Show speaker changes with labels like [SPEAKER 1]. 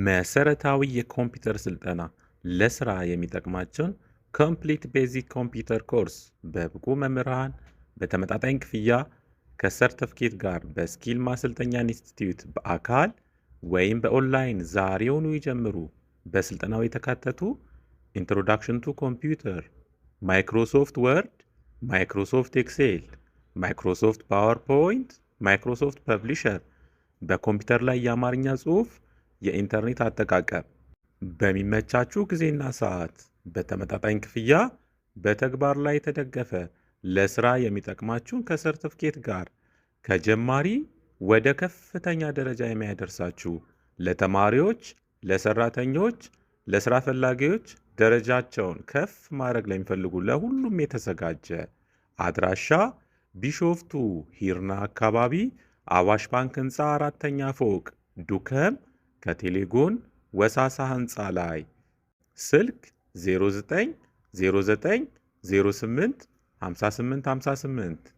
[SPEAKER 1] መሰረታዊ የኮምፒውተር ስልጠና ለስራ የሚጠቅማቸውን ኮምፕሊት ቤዚክ ኮምፒውተር ኮርስ በብቁ መምህራን በተመጣጣኝ ክፍያ ከሰርተፍኬት ጋር በስኪል ማሰልጠኛ ኢንስቲትዩት በአካል ወይም በኦንላይን ዛሬውኑ ይጀምሩ። በስልጠናው የተካተቱ ኢንትሮዳክሽን ቱ ኮምፒውተር፣ ማይክሮሶፍት ወርድ፣ ማይክሮሶፍት ኤክሴል፣ ማይክሮሶፍት ፓወርፖይንት፣ ማይክሮሶፍት ፐብሊሸር፣ በኮምፒውተር ላይ የአማርኛ ጽሑፍ፣ የኢንተርኔት አጠቃቀም፣ በሚመቻችሁ ጊዜና ሰዓት በተመጣጣኝ ክፍያ በተግባር ላይ የተደገፈ ለስራ የሚጠቅማችሁን ከሰርቲፊኬት ጋር ከጀማሪ ወደ ከፍተኛ ደረጃ የሚያደርሳችሁ ለተማሪዎች፣ ለሰራተኞች፣ ለስራ ፈላጊዎች ደረጃቸውን ከፍ ማድረግ ለሚፈልጉ ለሁሉም የተዘጋጀ አድራሻ ቢሾፍቱ ሂርና አካባቢ አዋሽ ባንክ ህንፃ አራተኛ ፎቅ ዱከም ከቴሌጎን ወሳሳ ህንፃ ላይ ስልክ 0909 08 58 58